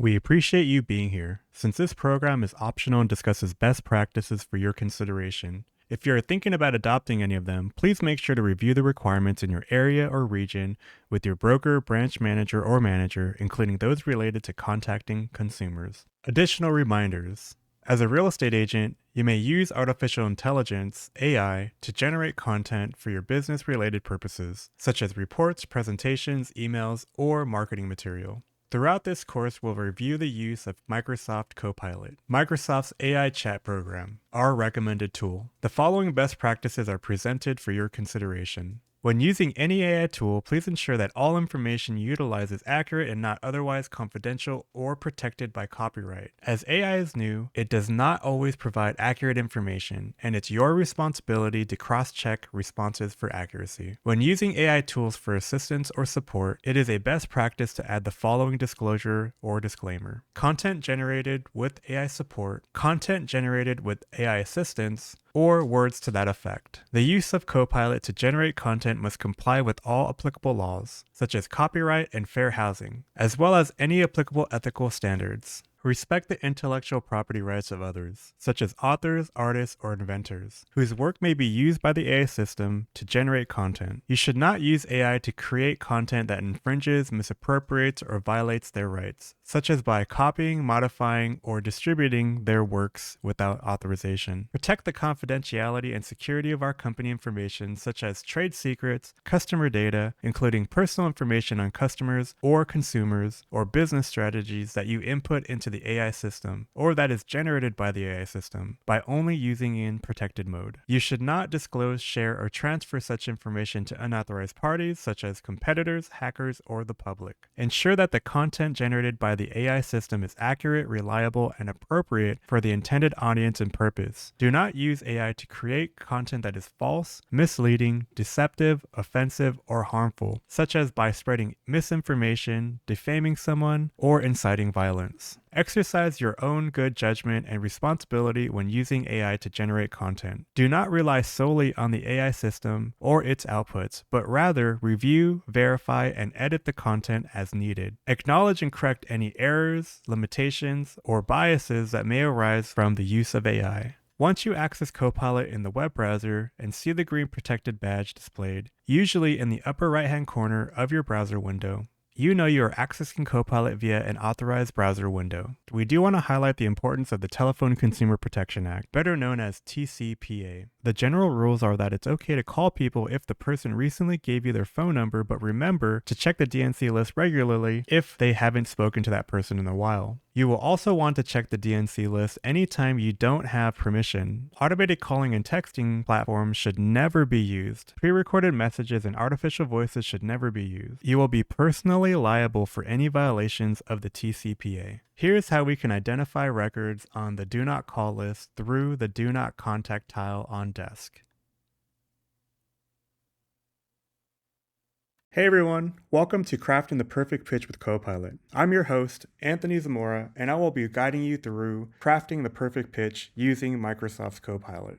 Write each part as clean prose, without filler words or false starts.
We appreciate you being here, since this program is optional and discusses best practices for your consideration. If you're thinking about adopting any of them, please make sure to review the requirements in your area or region with your broker, branch manager, or manager, including those related to contacting consumers. Additional reminders. As a real estate agent, you may use artificial intelligence, AI, to generate content for your business-related purposes, such as reports, presentations, emails, or marketing material. Throughout this course, we'll review the use of Microsoft CoPilot, Microsoft's AI chat program, our recommended tool. The following best practices are presented for your consideration. When using any AI tool, please ensure that all information you utilize is accurate and not otherwise confidential or protected by copyright. As AI is new, it does not always provide accurate information, and it's your responsibility to cross-check responses for accuracy. When using AI tools for assistance or support, it is a best practice to add the following disclosure or disclaimer. Content generated with AI support, content generated with AI assistance, or words to that effect. The use of CoPilot to generate content must comply with all applicable laws, such as copyright and fair housing, as well as any applicable ethical standards. Respect the intellectual property rights of others, such as authors, artists, or inventors, whose work may be used by the AI system to generate content. You should not use AI to create content that infringes, misappropriates, or violates their rights, such as by copying, modifying, or distributing their works without authorization. Protect the confidentiality and security of our company information, such as trade secrets, customer data, including personal information on customers or consumers, or business strategies that you input into the AI system, or that is generated by the AI system, by only using in protected mode. You should not disclose, share, or transfer such information to unauthorized parties, such as competitors, hackers, or the public. Ensure that the content generated by the AI system is accurate, reliable, and appropriate for the intended audience and purpose. Do not use AI to create content that is false, misleading, deceptive, offensive, or harmful, such as by spreading misinformation, defaming someone, or inciting violence. Exercise your own good judgment and responsibility when using AI to generate content. Do not rely solely on the AI system or its outputs, but rather review, verify, and edit the content as needed. Acknowledge and correct any errors, limitations, or biases that may arise from the use of AI. Once you access CoPilot in the web browser and see the green protected badge displayed, usually in the upper right-hand corner of your browser window, you know you are accessing CoPilot via an authorized browser window. We do want to highlight the importance of the Telephone Consumer Protection Act, better known as TCPA. The general rules are that it's okay to call people if the person recently gave you their phone number, but remember to check the DNC list regularly if they haven't spoken to that person in a while. You will also want to check the DNC list anytime you don't have permission. Automated calling and texting platforms should never be used. Pre-recorded messages and artificial voices should never be used. You will be personally liable for any violations of the TCPA. Here's how we can identify records on the Do Not Call list through the Do Not Contact tile on Desk. Hey everyone, welcome to Crafting the Perfect Pitch with CoPilot. I'm your host, Anthony Zamora, and I will be guiding you through crafting the perfect pitch using Microsoft's CoPilot.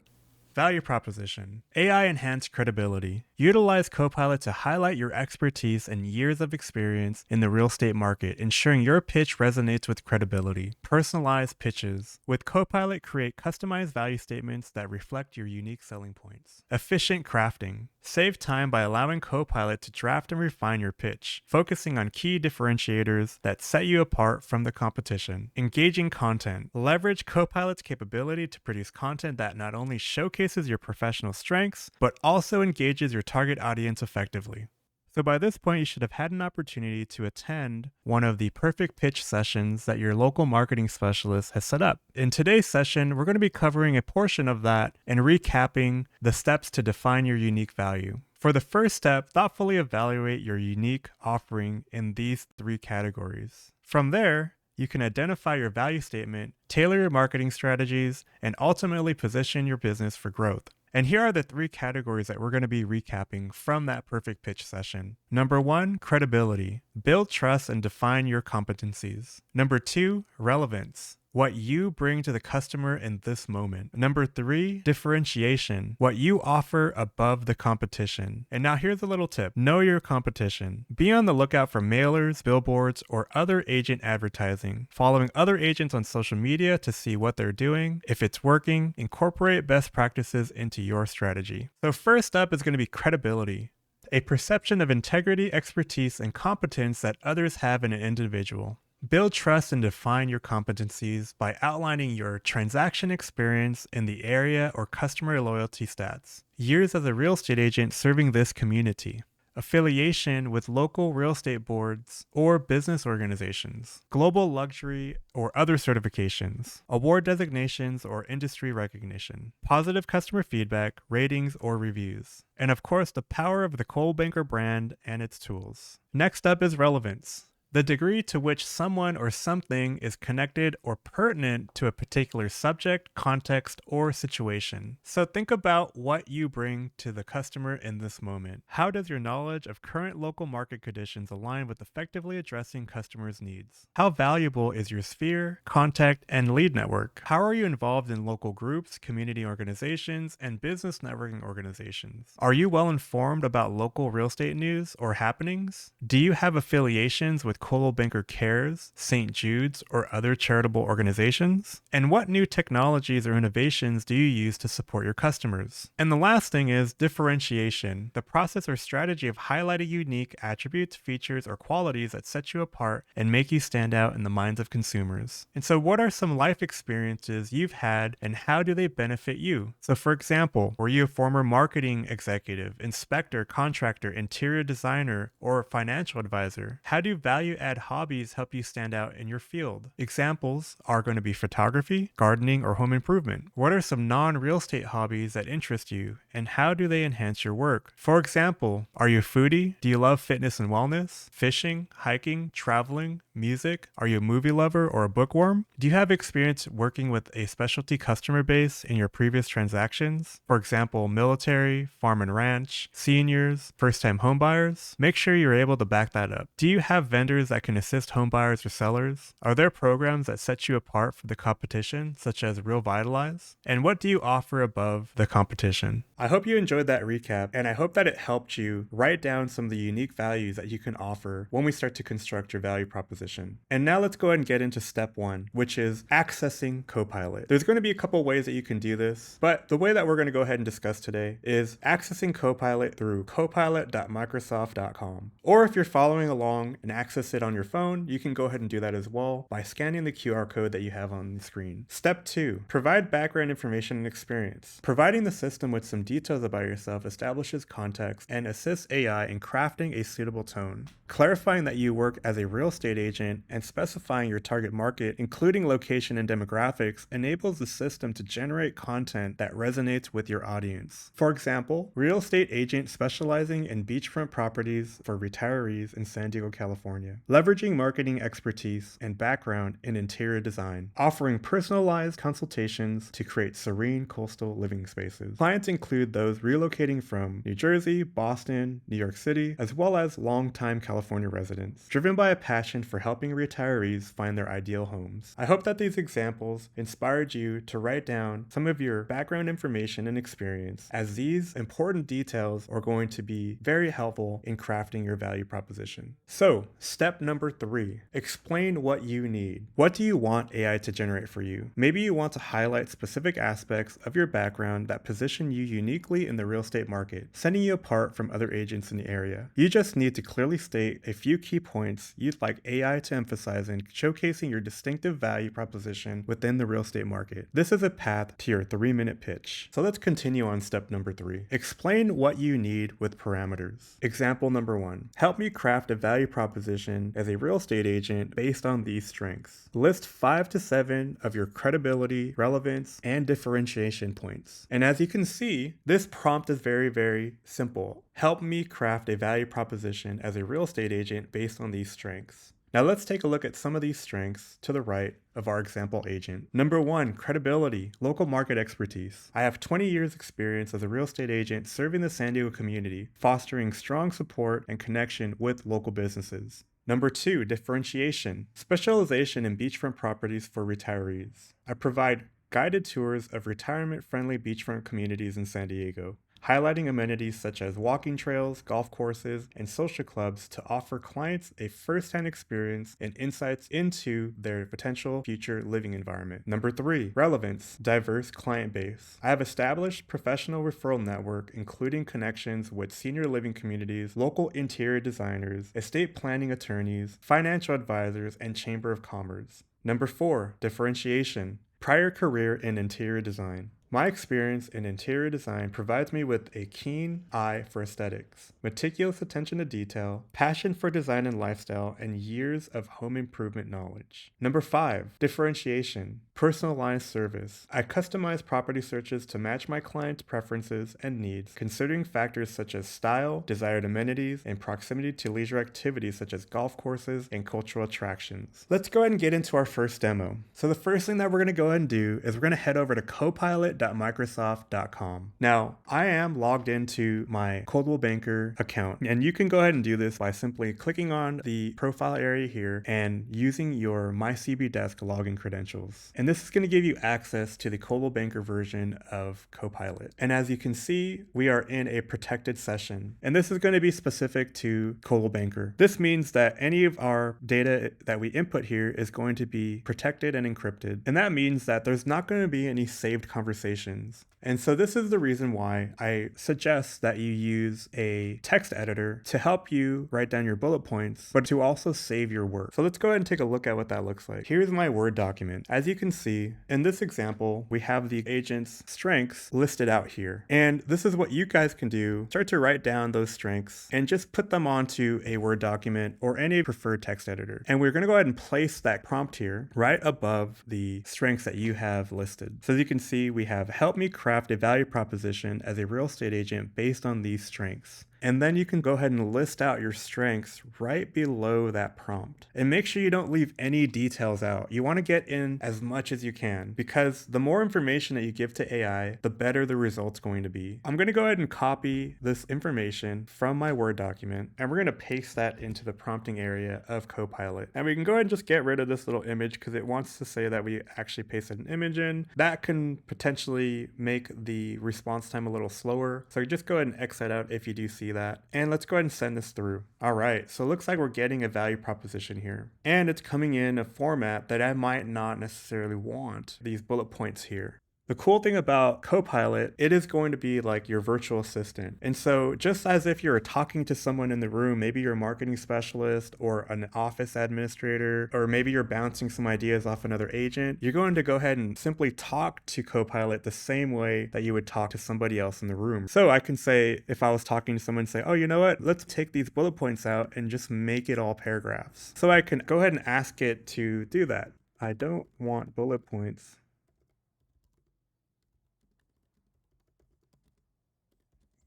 Value proposition. AI enhanced credibility. Utilize CoPilot to highlight your expertise and years of experience in the real estate market, ensuring your pitch resonates with credibility. Personalized pitches. With CoPilot, create customized value statements that reflect your unique selling points. Efficient crafting. Save time by allowing CoPilot to draft and refine your pitch, focusing on key differentiators that set you apart from the competition. Engaging content. Leverage CoPilot's capability to produce content that not only showcases your professional strengths, but also engages your target audience effectively. So by this point, you should have had an opportunity to attend one of the perfect pitch sessions that your local marketing specialist has set up. In today's session, we're going to be covering a portion of that and recapping the steps to define your unique value. For the first step, thoughtfully evaluate your unique offering in these 3 categories. From there, you can identify your value statement, tailor your marketing strategies, and ultimately position your business for growth. And here are the 3 categories that we're going to be recapping from that perfect pitch session. Number 1, credibility. Build trust and define your competencies. Number 2, relevance. what you bring to the customer in this moment. Number 3, differentiation, what you offer above the competition. And now here's a little tip. Know your competition. Be on the lookout for mailers, billboards, or other agent advertising. Following other agents on social media to see what they're doing. If it's working, incorporate best practices into your strategy. So first up is going to be credibility. A perception of integrity, expertise, and competence that others have in an individual. Build trust and define your competencies by outlining your transaction experience in the area or customer loyalty stats. Years as a real estate agent serving this community. Affiliation with local real estate boards or business organizations, global luxury or other certifications, award designations or industry recognition, positive customer feedback, ratings, or reviews, and of course the power of the Coldwell Banker brand and its tools. Next up is relevance. The degree to which someone or something is connected or pertinent to a particular subject, context, or situation. So think about what you bring to the customer in this moment. How does your knowledge of current local market conditions align with effectively addressing customers' needs? How valuable is your sphere, contact, and lead network? How are you involved in local groups, community organizations, and business networking organizations? Are you well informed about local real estate news or happenings? Do you have affiliations with Coldwell Banker Cares, St. Jude's, or other charitable organizations? And what new technologies or innovations do you use to support your customers? And the last thing is differentiation, the process or strategy of highlighting unique attributes, features, or qualities that set you apart and make you stand out in the minds of consumers. And so what are some life experiences you've had and how do they benefit you? So for example, were you a former marketing executive, inspector, contractor, interior designer, or financial advisor? How do value-add hobbies help you stand out in your field? Examples are going to be photography, gardening, or home improvement. What are some non-real estate hobbies that interest you, and how do they enhance your work? For example, are you a foodie? Do you love fitness and wellness? Fishing, hiking, traveling, music? Are you a movie lover or a bookworm? Do you have experience working with a specialty customer base in your previous transactions? For example, military, farm and ranch, seniors, first-time homebuyers? Make sure you're able to back that up. Do you have vendors that can assist homebuyers or sellers? Are there programs that set you apart from the competition, such as Real Vitalize? And what do you offer above the competition? I hope you enjoyed that recap, and I hope that it helped you write down some of the unique values that you can offer when we start to construct your value proposition. And now let's go ahead and get into step 1, which is accessing CoPilot. There's going to be a couple ways that you can do this, but the way that we're going to go ahead and discuss today is accessing CoPilot through copilot.microsoft.com. Or if you're following along and access it on your phone, you can go ahead and do that as well by scanning the QR code that you have on the screen. Step 2, provide background information and experience. Providing the system with some details about yourself establishes context and assists AI in crafting a suitable tone. Clarifying that you work as a real estate agent and specifying your target market, including location and demographics, enables the system to generate content that resonates with your audience. For example, real estate agent specializing in beachfront properties for retirees in San Diego, California, leveraging marketing expertise and background in interior design, offering personalized consultations to create serene coastal living spaces. Clients include those relocating from New Jersey, Boston, New York City, as well as long-time California residents, driven by a passion for helping retirees find their ideal homes. I hope that these examples inspired you to write down some of your background information and experience, as these important details are going to be very helpful in crafting your value proposition. So, step number 3, explain what you need. What do you want AI to generate for you? Maybe you want to highlight specific aspects of your background that position you uniquely in the real estate market, setting you apart from other agents in the area. You just need to clearly state a few key points you'd like AI to emphasize in showcasing your distinctive value proposition within the real estate market. This is a path to your 3-minute pitch. So let's continue on step number 3. Explain what you need with parameters. Example number 1. Help me craft a value proposition as a real estate agent based on these strengths. List 5 to 7 of your credibility, relevance, and differentiation points. And as you can see, this prompt is very, very simple. Help me craft a value proposition as a real estate agent based on these strengths. Now let's take a look at some of these strengths to the right of our example agent. Number 1, credibility, local market expertise. I have 20 years experience as a real estate agent serving the San Diego community, fostering strong support and connection with local businesses. Number 2, differentiation, specialization in beachfront properties for retirees. I provide guided tours of retirement-friendly beachfront communities in San Diego, highlighting amenities such as walking trails, golf courses, and social clubs to offer clients a first-hand experience and insights into their potential future living environment. Number 3, relevance, diverse client base. I have established professional referral network, including connections with senior living communities, local interior designers, estate planning attorneys, financial advisors, and chamber of commerce. Number 4, differentiation, prior career in interior design. My experience in interior design provides me with a keen eye for aesthetics, meticulous attention to detail, passion for design and lifestyle, and years of home improvement knowledge. Number 5, differentiation, personalized service. I customize property searches to match my clients' preferences and needs, considering factors such as style, desired amenities, and proximity to leisure activities such as golf courses and cultural attractions. Let's go ahead and get into our first demo. So the first thing that we're going to go ahead and do is we're going to head over to copilot.microsoft.com. Now, I am logged into my Coldwell Banker account, and you can go ahead and do this by simply clicking on the profile area here and using your MyCBDesk login credentials. And this is going to give you access to the Coldwell Banker version of CoPilot. And as you can see, we are in a protected session, and this is going to be specific to Coldwell Banker. This means that any of our data that we input here is going to be protected and encrypted, and that means that there's not going to be any saved conversations. And so this is the reason why I suggest that you use a text editor to help you write down your bullet points, but to also save your work. So let's go ahead and take a look at what that looks like. Here's my Word document. As you can see, in this example, we have the agent's strengths listed out here. And this is what you guys can do. Start to write down those strengths and just put them onto a Word document or any preferred text editor. And we're going to go ahead and place that prompt here right above the strengths that you have listed. So as you can see, we have help me craft a value proposition as a real estate agent based on these strengths. And then you can go ahead and list out your strengths right below that prompt. And make sure you don't leave any details out. You want to get in as much as you can, because the more information that you give to AI, the better the result's going to be. I'm going to go ahead and copy this information from my Word document, and we're going to paste that into the prompting area of CoPilot. And we can go ahead and just get rid of this little image because it wants to say that we actually pasted an image in. That can potentially make the response time a little slower. So just go ahead and X that out if you do see that. And let's go ahead and send this through. All right, so it looks like we're getting a value proposition here. And it's coming in a format that I might not necessarily want these bullet points here. The cool thing about CoPilot, it is going to be like your virtual assistant. And so just as if you're talking to someone in the room, maybe you're a marketing specialist or an office administrator, or maybe you're bouncing some ideas off another agent, you're going to go ahead and simply talk to CoPilot the same way that you would talk to somebody else in the room. So I can say, if I was talking to someone, say, oh, you know what, let's take these bullet points out and just make it all paragraphs. So I can go ahead and ask it to do that. I don't want bullet points.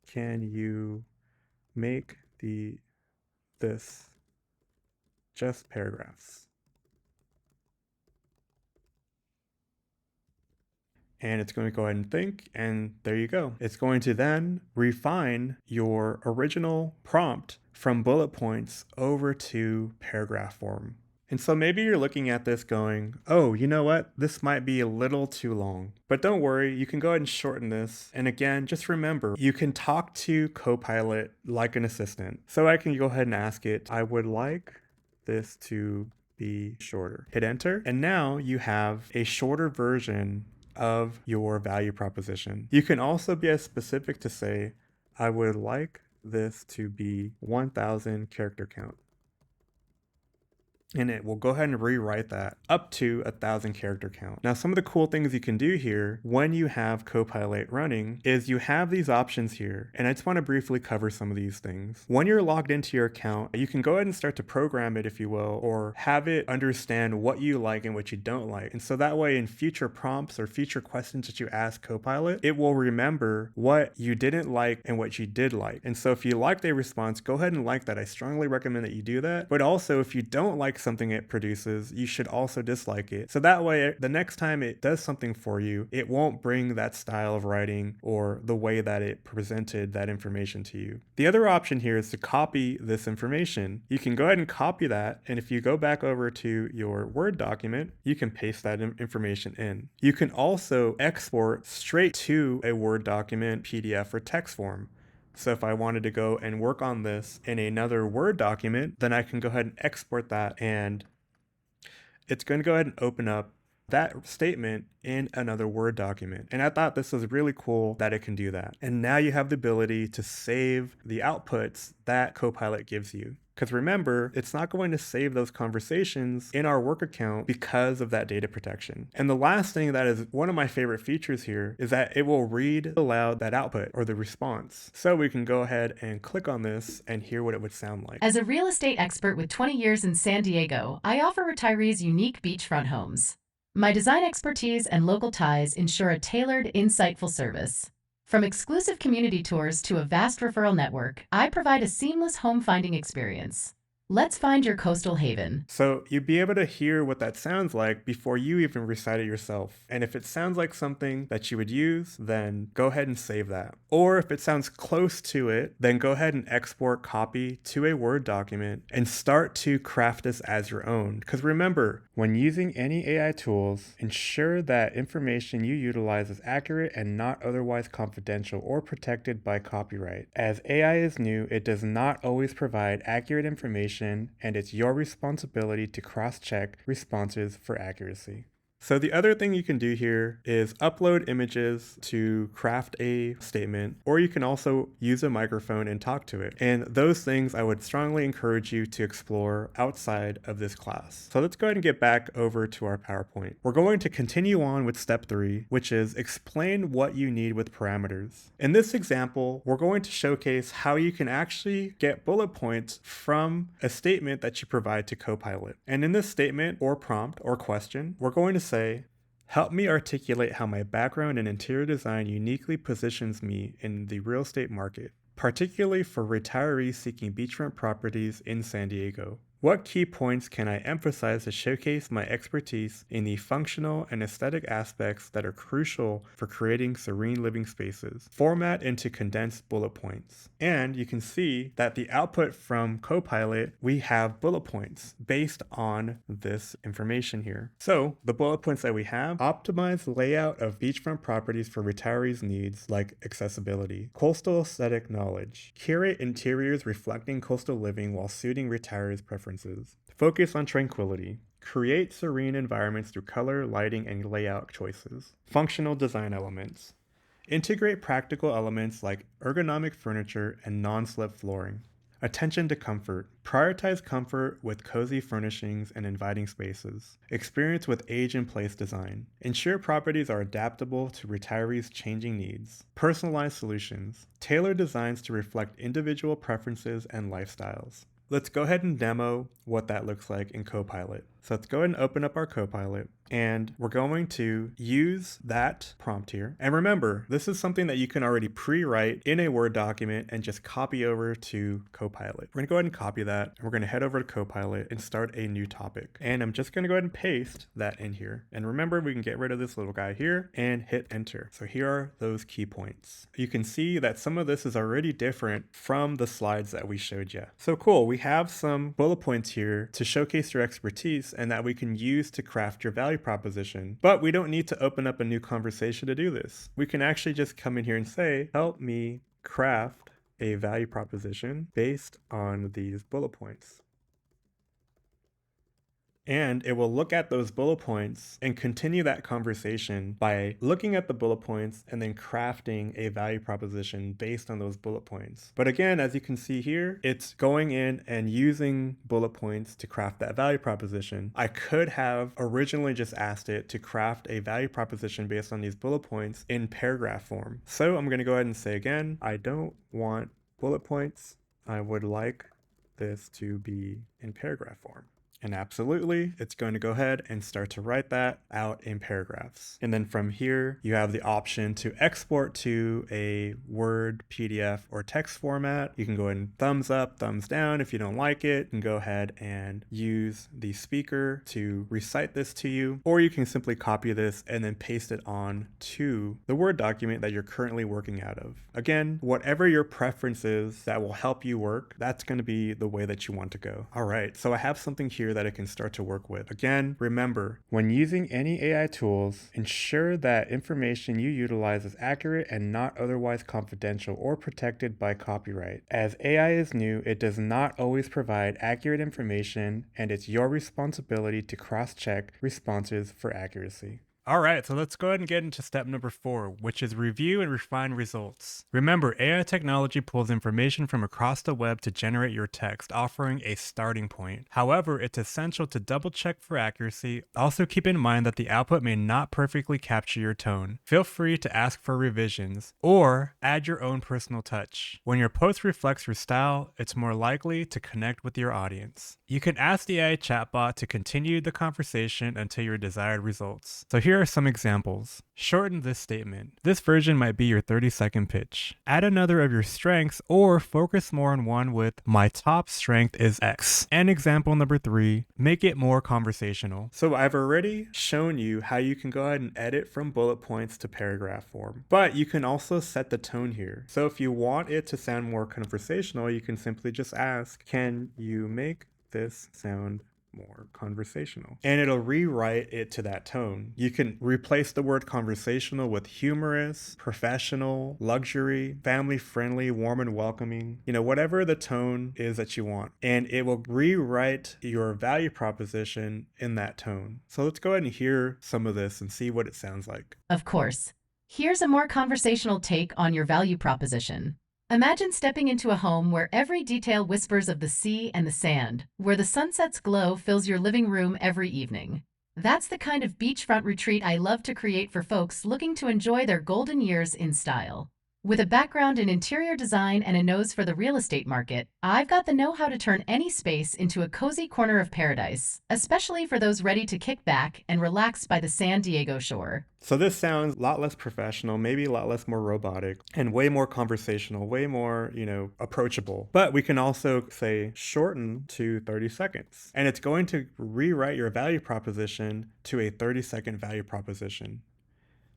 Can you make this just paragraphs? And it's going to go ahead and think, and there you go. It's going to then refine your original prompt from bullet points over to paragraph form. And so maybe you're looking at this going, oh, you know what? This might be a little too long. But don't worry, you can go ahead and shorten this. And again, just remember, you can talk to CoPilot like an assistant. So I can go ahead and ask it, I would like this to be shorter. Hit enter. And now you have a shorter version of your value proposition. You can also be as specific to say, I would like this to be 1,000 character count. And it will go ahead and rewrite that up to 1,000 character count. Now, some of the cool things you can do here when you have CoPilot running is you have these options here. And I just want to briefly cover some of these things. When you're logged into your account, you can go ahead and start to program it, if you will, or have it understand what you like and what you don't like. And so that way in future prompts or future questions that you ask CoPilot, it will remember what you didn't like and what you did like. And so if you liked a response, go ahead and like that. I strongly recommend that you do that. But also if you don't like something it produces, you should also dislike it. So that way, the next time it does something for you, it won't bring that style of writing or the way that it presented that information to you. The other option here is to copy this information. You can go ahead and copy that, and if you go back over to your Word document, you can paste that information in. You can also export straight to a Word document, PDF, or text form. So if I wanted to go and work on this in another Word document, then I can go ahead and export that, and it's going to go ahead and open up that statement in another Word document. And I thought this was really cool that it can do that. And now you have the ability to save the outputs that CoPilot gives you. Because remember, it's not going to save those conversations in our work account because of that data protection. And the last thing that is one of my favorite features here is that it will read aloud that output or the response. So we can go ahead and click on this and hear what it would sound like. As a real estate expert with 20 years in San Diego, I offer retirees unique beachfront homes. My design expertise and local ties ensure a tailored, insightful service. From exclusive community tours to a vast referral network, I provide a seamless home finding experience. Let's find your coastal haven. So you'd be able to hear what that sounds like before you even recite it yourself. And if it sounds like something that you would use, then go ahead and save that. Or if it sounds close to it, then go ahead and export copy to a Word document and start to craft this as your own. Because remember, when using any AI tools, ensure that information you utilize is accurate and not otherwise confidential or protected by copyright. As AI is new, it does not always provide accurate information, and it's your responsibility to cross-check responses for accuracy. So the other thing you can do here is upload images to craft a statement, or you can also use a microphone and talk to it. And those things I would strongly encourage you to explore outside of this class. So let's go ahead and get back over to our PowerPoint. We're going to continue on with step 3, which is explain what you need with parameters. In this example, we're going to showcase how you can actually get bullet points from a statement that you provide to CoPilot. And in this statement or prompt or question, we're going to say, help me articulate how my background in interior design uniquely positions me in the real estate market, particularly for retirees seeking beachfront properties in San Diego. What key points can I emphasize to showcase my expertise in the functional and aesthetic aspects that are crucial for creating serene living spaces? Format into condensed bullet points. And you can see that the output from CoPilot, we have bullet points based on this information here. So the bullet points that we have: optimize layout of beachfront properties for retirees' needs like accessibility, coastal aesthetic knowledge, curate interiors reflecting coastal living while suiting retirees' preferences. Focus on tranquility. Create serene environments through color, lighting, and layout choices. Functional design elements. Integrate practical elements like ergonomic furniture and non-slip flooring. Attention to comfort. Prioritize comfort with cozy furnishings and inviting spaces. Experience with age-in-place design. Ensure properties are adaptable to retirees' changing needs. Personalized solutions. Tailor designs to reflect individual preferences and lifestyles. Let's go ahead and demo what that looks like in CoPilot. So let's go ahead and open up our CoPilot, and we're going to use that prompt here. And remember, this is something that you can already pre-write in a Word document and just copy over to CoPilot. We're gonna go ahead and copy that, and we're gonna head over to CoPilot and start a new topic. And I'm just gonna go ahead and paste that in here. And remember, we can get rid of this little guy here and hit enter. So here are those key points. You can see that some of this is already different from the slides that we showed you. So cool, we have some bullet points here to showcase your expertise and that we can use to craft your value proposition. But we don't need to open up a new conversation to do this. We can actually just come in here and say, help me craft a value proposition based on these bullet points. And it will look at those bullet points and continue that conversation by looking at the bullet points and then crafting a value proposition based on those bullet points. But again, as you can see here, it's going in and using bullet points to craft that value proposition. I could have originally just asked it to craft a value proposition based on these bullet points in paragraph form. So I'm going to go ahead and say again, I don't want bullet points. I would like this to be in paragraph form. And absolutely, it's going to go ahead and start to write that out in paragraphs. And then from here, you have the option to export to a Word, PDF, or text format. You can go ahead and thumbs up, thumbs down. If you don't like it, you can go ahead and use the speaker to recite this to you, or you can simply copy this and then paste it on to the Word document that you're currently working out of. Again, whatever your preference is that will help you work, that's going to be the way that you want to go. All right, so I have something here that it can start to work with. Again, remember, when using any AI tools, ensure that information you utilize is accurate and not otherwise confidential or protected by copyright. As AI is new, it does not always provide accurate information, and it's your responsibility to cross-check responses for accuracy. All right, so let's go ahead and get into step number 4, which is review and refine results. Remember, AI technology pulls information from across the web to generate your text, offering a starting point. However, it's essential to double check for accuracy. Also keep in mind that the output may not perfectly capture your tone. Feel free to ask for revisions or add your own personal touch. When your post reflects your style, it's more likely to connect with your audience. You can ask the AI chatbot to continue the conversation until your desired results. So here are some examples. Shorten this statement. This version might be your 30-second pitch. Add another of your strengths or focus more on one with my top strength is X. And example number 3, make it more conversational. So I've already shown you how you can go ahead and edit from bullet points to paragraph form, but you can also set the tone here. So if you want it to sound more conversational, you can simply just ask, can you make this sound more conversational? And it'll rewrite it to that tone. You can replace the word conversational with humorous, professional, luxury, family friendly, warm and welcoming, whatever the tone is that you want. And it will rewrite your value proposition in that tone. So let's go ahead and hear some of this and see what it sounds like. Of course. Here's a more conversational take on your value proposition. Imagine stepping into a home where every detail whispers of the sea and the sand, where the sunset's glow fills your living room every evening. That's the kind of beachfront retreat I love to create for folks looking to enjoy their golden years in style. With a background in interior design and a nose for the real estate market, I've got the know-how to turn any space into a cozy corner of paradise, especially for those ready to kick back and relax by the San Diego shore. So this sounds a lot less professional, maybe a lot less more robotic, and way more conversational, way more, approachable. But we can also say shorten to 30 seconds. And it's going to rewrite your value proposition to a 30-second value proposition.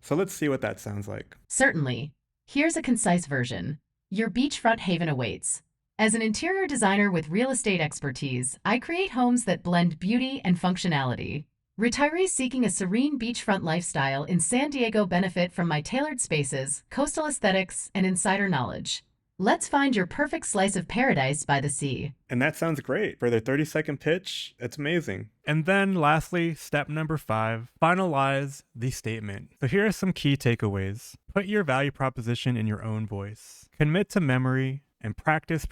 So let's see what that sounds like. Certainly. Here's a concise version. Your beachfront haven awaits. As an interior designer with real estate expertise, I create homes that blend beauty and functionality. Retirees seeking a serene beachfront lifestyle in San Diego benefit from my tailored spaces, coastal aesthetics, and insider knowledge. Let's find your perfect slice of paradise by the sea. And that sounds great. For their 30-second pitch, it's amazing. And then lastly, step number 5, finalize the statement. So here are some key takeaways. Put your value proposition in your own voice. Commit to memory and practice.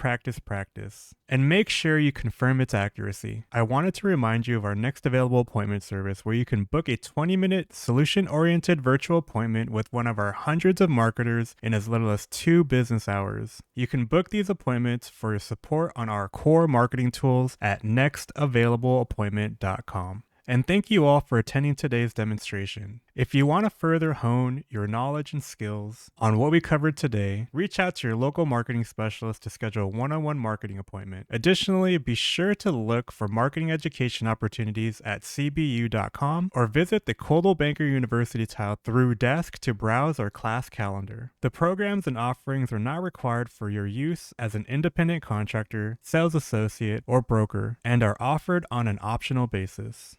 And make sure you confirm its accuracy. I wanted to remind you of our next available appointment service where you can book a 20-minute solution-oriented virtual appointment with one of our hundreds of marketers in as little as 2 business hours. You can book these appointments for your support on our core marketing tools at nextavailableappointment.com. And thank you all for attending today's demonstration. If you want to further hone your knowledge and skills on what we covered today, reach out to your local marketing specialist to schedule a one-on-one marketing appointment. Additionally, be sure to look for marketing education opportunities at cbu.com or visit the Coldwell Banker University tile through Desk to browse our class calendar. The programs and offerings are not required for your use as an independent contractor, sales associate, or broker, and are offered on an optional basis.